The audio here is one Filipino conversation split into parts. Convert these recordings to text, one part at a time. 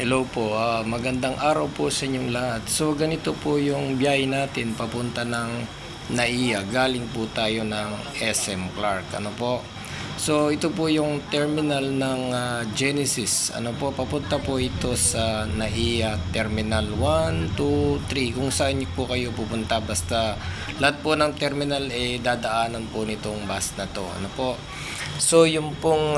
Hello po, magandang araw po sa inyong lahat. So ganito po yung biyahe natin papunta ng NAIA. Galing po tayo ng SM Clark. Ano po? So ito po yung terminal ng Genesis. Ano po? Papunta po ito sa NAIA Terminal 1, 2, 3. Kung saan po kayo pupunta. Basta lahat po ng terminal dadaanan po nitong bus na to. Ano po? So yung pong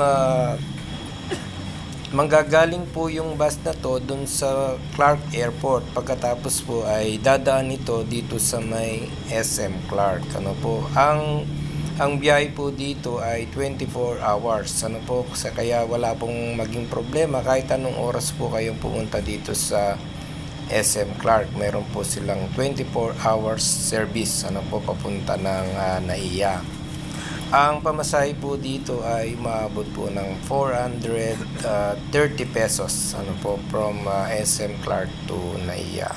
manggagaling po yung bus na to dun sa Clark Airport. Pagkatapos po ay dadaan ito dito sa may SM Clark. Ano po? Ang biyahe po dito ay 24 hours. Ano po? Kaya wala pong maging problema kahit anong oras po kayong pumunta dito sa SM Clark. Meron po silang 24 hours service. Ano po? Papunta ng NAIA. Ang pamasahe po dito ay maabot po ng 430 pesos from SM Clark to NAIA.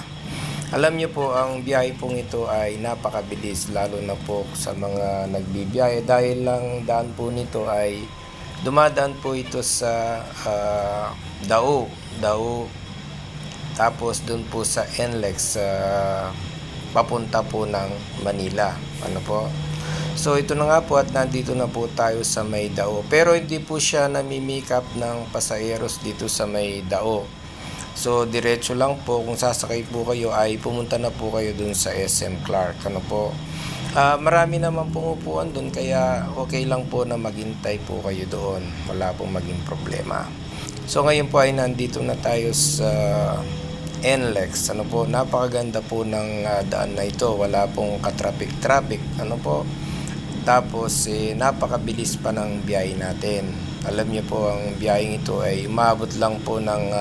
Alam niyo po, ang biyahe pong ito ay napakabilis, lalo na po sa mga nagbibiyahe dahil lang daan po nito ay dumadaan po ito sa Dao, tapos dun po sa NLEX papunta po ng Manila. Ano po? So ito na nga po at nandito na po tayo sa may Dao. Pero hindi po siya namimikap ng pasaheros dito sa may Dao. So diretso lang po, kung sasakay po kayo ay pumunta na po kayo dun sa SM Clark. Ano po? Marami naman pong upuan dun, kaya okay lang po na maghintay po kayo doon. Wala pong maging problema. So ngayon po ay nandito na tayo sa NLEX. Ano po? Napakaganda po ng daan na ito. Wala pong ka-traffic. Ano po? Tapos napakabilis pa ng biyahe natin. Alam niyo po, ang biyaheng ito ay umabot lang po ng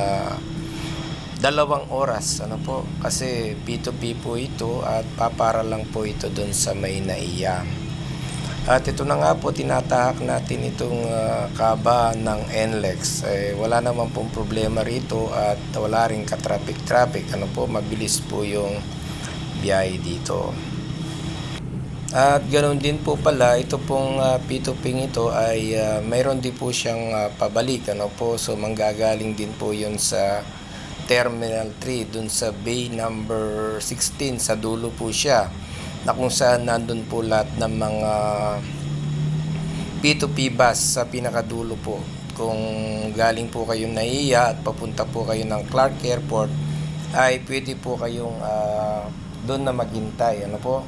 2 oras. Ano po? Kasi P2P po ito at papara lang po ito doon sa may NAIA. At ito na nga po, tinatahak natin itong kaba ng NLEX. Wala naman pong problema rito at wala rin ka-traffic. Ano po? Mabilis po yung biyahe dito. At ganoon din po pala, ito pong P2P ito ay mayroon din po siyang pabalik. Ano po? So manggagaling din po yun sa Terminal 3, dun sa bay number 16, sa dulo po siya, na kung saan nandun po lahat ng mga P2P bus sa pinakadulo po. Kung galing po kayo NAIA at papunta po kayo ng Clark Airport, ay pwede po kayong doon na maghintay. Ano po?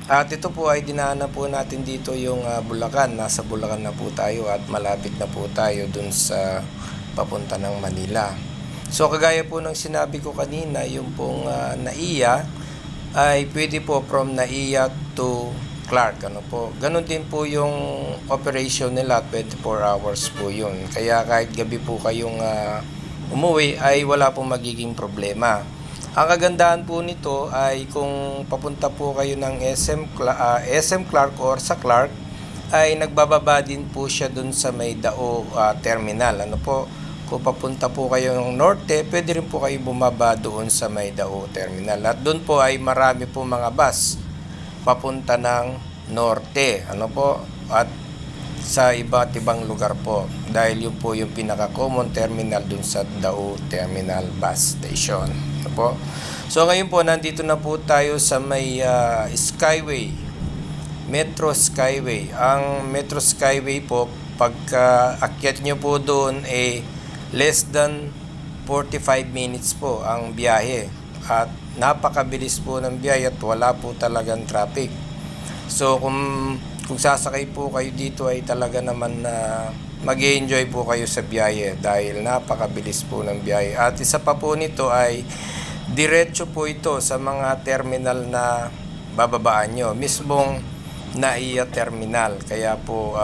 At ito po ay dinaanan po natin dito yung Bulacan. Nasa Bulacan na po tayo at malapit na po tayo dun sa papunta ng Manila. So kagaya po ng sinabi ko kanina, yung pong NAIA ay pwede po from NAIA to Clark. Ano po? Ganon din po yung operation nila, 24 hours po yun. Kaya kahit gabi po kayong umuwi ay wala pong magiging problema. Ang kagandahan po nito ay kung papunta po kayo ng SM Clark or sa Clark, ay nagbababa din po siya dun sa may Dao terminal. Ano po? Kung papunta po kayo ng norte, pwede rin po kayo bumaba doon sa may Dao terminal. At doon po ay marami po mga bus papunta ng norte. Ano po? At sa iba't ibang lugar po. Dahil yun po yung pinaka-common terminal dun sa Dao Terminal Bus Station. Ano po? So ngayon po, nandito na po tayo sa may Skyway. Metro Skyway. Ang Metro Skyway po, pagka akyat nyo po doon, less than 45 minutes po ang biyahe. At napakabilis po ng biyahe at wala po talagang traffic. So kung sasakay po kayo dito ay talaga naman na mag-enjoy po kayo sa biyahe dahil napakabilis po ng biyahe. At isa pa po nito ay diretso po ito sa mga terminal na bababaan nyo. Mismong NAIA terminal. Kaya po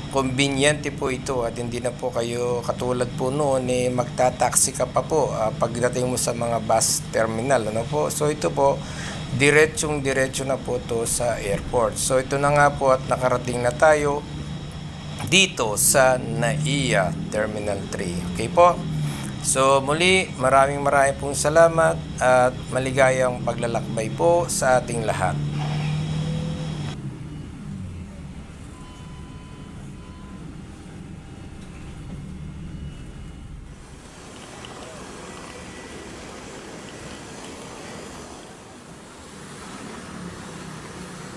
conveniente po ito at hindi na po kayo katulad po noon magtataksi ka pa po pagdating mo sa mga bus terminal. Ano po? So ito po, diretso na po to sa airport. So ito na nga po at nakarating na tayo dito sa NAIA Terminal 3. Okay po? So muli, maraming pong salamat at maligayang paglalakbay po sa ating lahat.